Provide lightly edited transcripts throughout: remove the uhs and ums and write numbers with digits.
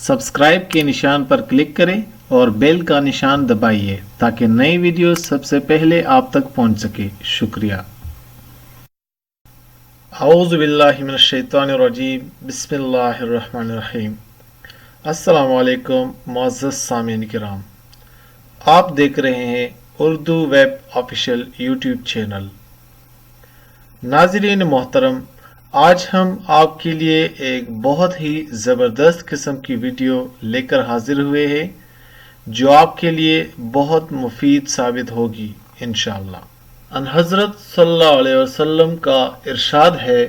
Subscribe के निशान पर क्लिक करें और बेल का निशान दबाइए ताकि नई वीडियो सबसे पहले आप तक पहुंच सके। शुक्रिया। औज़ु बिल्लाहि मिनश शैतानिर रजीम, बिस्मिल्लाहिर रहमानिर रहीम। अस्सलामु अलैकुम मुअज़्ज़ज़ सामीन किराम, आप देख रहे हैं Urdu web official YouTube channel. नाज़रीन मोहतरम, आज हम आपके लिए एक बहुत ही ज़बरदस्त किस्म की वीडियो लेकर हाजिर हुए हैं जो आपके लिए बहुत मुफीद साबित होगी इंशाअल्लाह। अन हज़रत सल्लल्लाहु अलैहि वसल्लम का इरशाद है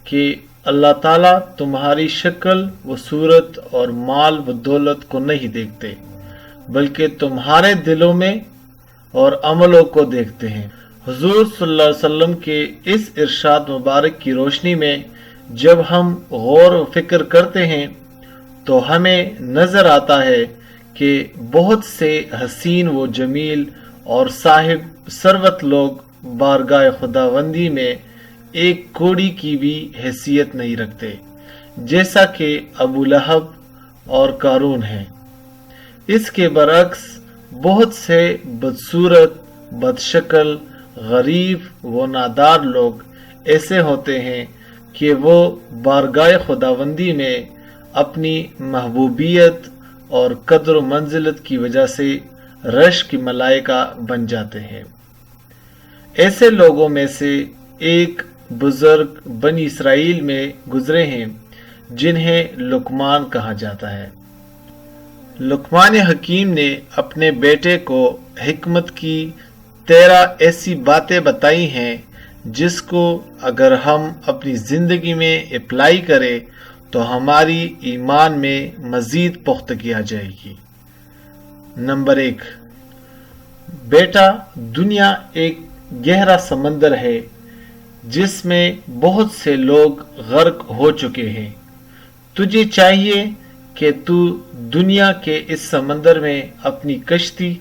कि अल्लाह ताला तुम्हारी शक्ल व सूरत और माल व दौलत को नहीं देखते, बल्कि तुम्हारे दिलों में और अमलों को देखते हैं। हुजूर सल्लल्लाहु अलैहि वसल्लम के इस इरशाद मुबारक की रोशनी में जब हम गौर व फिक्र करते हैं तो हमें नज़र आता है कि बहुत से हसीन व जमील और साहिब सरवत लोग बारगाह खुदावंदी में एक कोड़ी की भी हैसियत नहीं रखते, जैसा कि अबू लहब और कारून हैं। इसके बरक्स बहुत से बदसूरत, बदशक्ल, गरीब व नादार लोग ऐसे होते हैं कि वो बारगाह खुदावंदी में अपनी महबूबियत और कद्र मंजिलत की वजह से रश की मलाइका बन जाते हैं। ऐसे लोगों में से एक बुजुर्ग बनी इसराइल में गुजरे हैं जिन्हें लुकमान कहा जाता है। लुकमान हकीम ने अपने बेटे को हिकमत की 13 ऐसी बातें बताई हैं जिसको अगर हम अपनी जिंदगी में अप्लाई करें तो हमारी ईमान में मजीद पुख्तगी आ जाएगी। नंबर 1, बेटा, दुनिया एक गहरा समंदर है जिसमें बहुत से लोग गर्क हो चुके हैं। तुझे चाहिए कि तू दुनिया के इस समंदर में अपनी कश्ती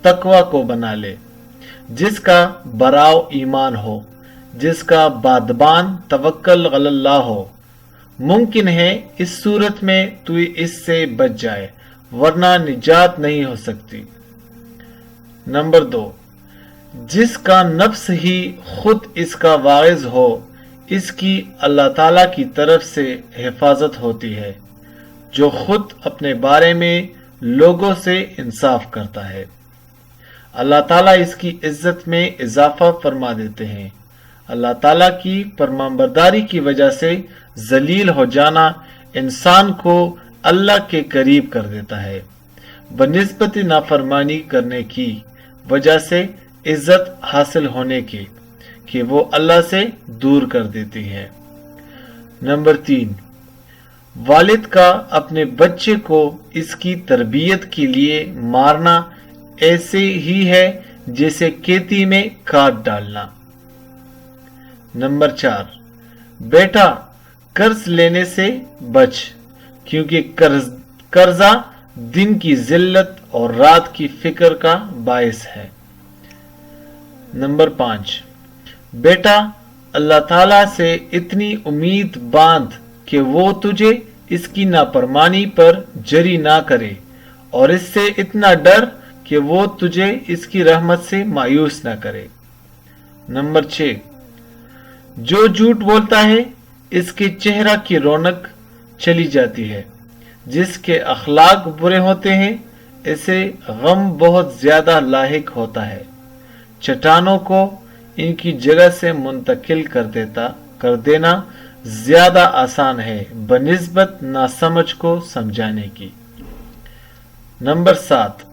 तकवा को बना ले, जिसका बराव ईमान हो, जिसका बादबान तवक्कल अल्लाह हो। मुमकिन है इस सूरत में तू इससे बच जाए, वरना निजात नहीं हो सकती। नंबर 2, जिसका नफ्स ही खुद इसका वाइज हो, इसकी अल्लाह ताला की तरफ से हिफाजत होती है, जो खुद अपने बारे में लोगों से इंसाफ करता है। अल्लाह ताला इसकी इज्जत में इजाफा फरमा देते हैं। अल्लाह ताला की फरमाबरदारी की वजह से जलील हो जाना इंसान को अल्लाह के करीब कर देता है, बनिस्बत नाफरमानी करने की वजह से इज्जत हासिल होने की कि वो अल्लाह से दूर कर देती है। नंबर 3, वालिद का अपने बच्चे को इसकी तरबियत के लिए मारना ऐसे ही है जैसे खेती में खाद डालना। नंबर 4, बेटा, कर्ज लेने से बच, क्योंकि कर्जा दिन की जिल्लत और रात की फिक्र का बायस है। नंबर 5, बेटा, अल्लाह ताला से इतनी उम्मीद बांध कि वो तुझे इसकी नाफरमानी पर जरी ना करे, और इससे इतना डर कि वो तुझे इसकी रहमत से मायूस ना करे। नंबर 6, जो झूठ बोलता है इसके चेहरा की रौनक चली जाती है, जिसके अखलाक बुरे होते हैं इसे गम बहुत ज्यादा लाहिक होता है। चट्टानों को इनकी जगह से मुंतकिल कर देना ज्यादा आसान है बनिस्बत नासमझ को समझाने की। नंबर 7,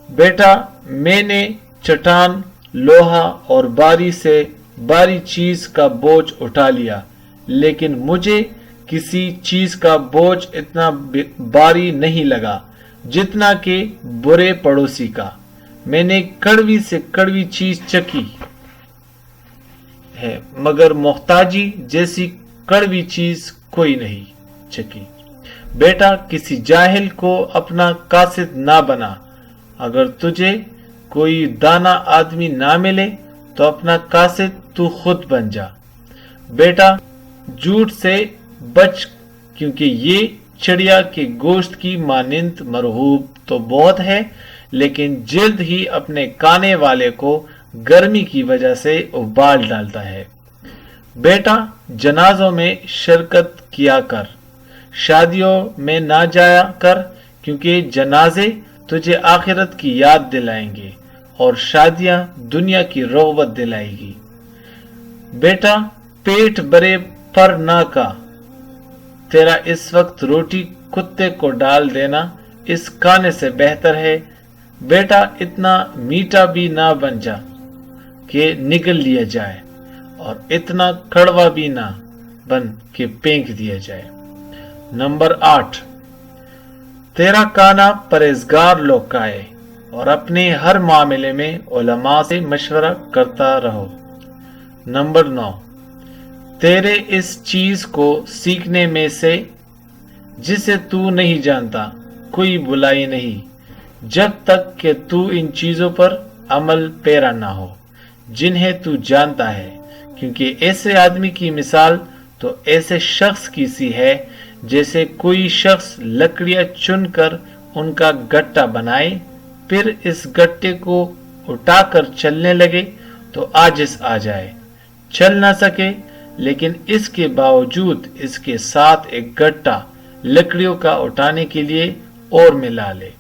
बेटा, मैंने चट्टान, लोहा और बारी चीज का बोझ उठा लिया, लेकिन मुझे किसी चीज का बोझ इतना भारी नहीं लगा जितना कि बुरे पड़ोसी का। मैंने कड़वी से कड़वी चीज चखी है, मगर मोहताजी जैसी कड़वी चीज कोई नहीं चखी। बेटा, किसी जाहिल को अपना कासिद ना बना। अगर तुझे कोई दाना आदमी ना मिले तो अपना कासिद तू खुद बन जा। बेटा, झूठ से बच, क्योंकि ये चिड़िया के गोश्त की मानिंद मरगूब तो बहुत है, लेकिन जल्द ही अपने खाने वाले को गर्मी की वजह से उबाल डालता है। बेटा, जनाजों में शिरकत किया कर, शादियों में ना जाया कर, क्योंकि जनाजे तुझे आखिरत की याद दिलाएंगे और शादियां दुनिया की रग़बत दिलाएगी। बेटा, पेट भरे पर ना का, तेरा इस वक्त रोटी कुत्ते को डाल देना इस खाने से बेहतर है। बेटा, इतना मीठा भी ना बन जा कि निगल लिया जाए, और इतना कड़वा भी ना बन के फेंक दिया जाए। नंबर 8, तेरा खाना परहेजगार लोग का है और अपने हर मामले में उलमा से मशवरा करता रहो। नंबर 9, तेरे इस चीज को सीखने में से जिसे तू नहीं जानता कोई बुराई नहीं, जब तक कि तू इन चीजों पर अमल पैरा ना हो जिन्हें तू जानता है, क्योंकि ऐसे आदमी की मिसाल तो ऐसे शख्स की सी है जैसे कोई शख्स लकड़ियां चुनकर उनका गट्टा बनाए, फिर इस गट्टे को उठाकर चलने लगे तो आजिज आ जाए, चल ना सके, लेकिन इसके बावजूद इसके साथ एक गट्टा लकड़ियों का उठाने के लिए और मिला ले।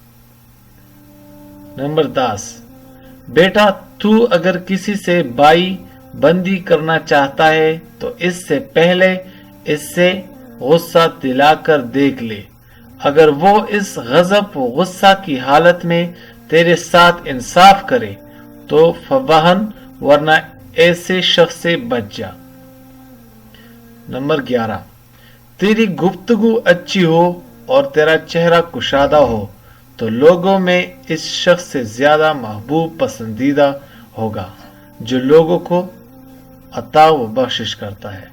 नंबर 10, बेटा, तू अगर किसी से बाई बंदी करना चाहता है तो इससे पहले इससे गुस्सा दिलाकर देख ले। अगर वो इस गजब व गुस्सा की हालत में तेरे साथ इंसाफ करे तो फवाहन, वरना ऐसे शख्स से बच जा। नंबर 11, तेरी गुफ्तगू अच्छी हो और तेरा चेहरा कुशादा हो तो लोगों में इस शख्स से ज्यादा महबूब पसंदीदा होगा जो लोगों को अता व बख्शिश करता है।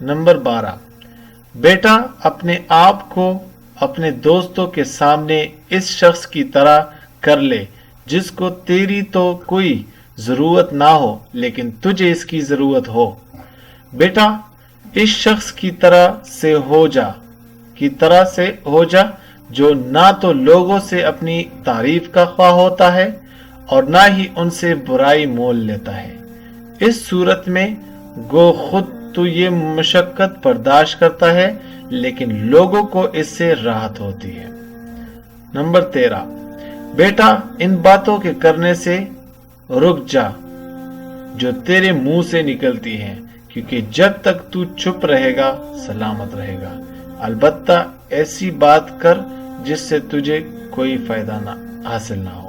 नंबर 12, बेटा, अपने आप को अपने दोस्तों के सामने इस शख्स की तरह कर ले जिसको तेरी तो कोई जरूरत ना हो लेकिन तुझे इसकी जरूरत हो। बेटा, इस शख्स की तरह से हो जा जो ना तो लोगों से अपनी तारीफ का ख्वाह होता है और ना ही उनसे बुराई मोल लेता है। इस सूरत में गो खुद तो ये मशक्कत बर्दाश्त करता है, लेकिन लोगों को इससे राहत होती है। नंबर 13, बेटा, इन बातों के करने से रुक जा जो तेरे मुंह से निकलती हैं, क्योंकि जब तक तू चुप रहेगा सलामत रहेगा। अलबत्ता ऐसी बात कर जिससे तुझे कोई फायदा ना हासिल ना हो।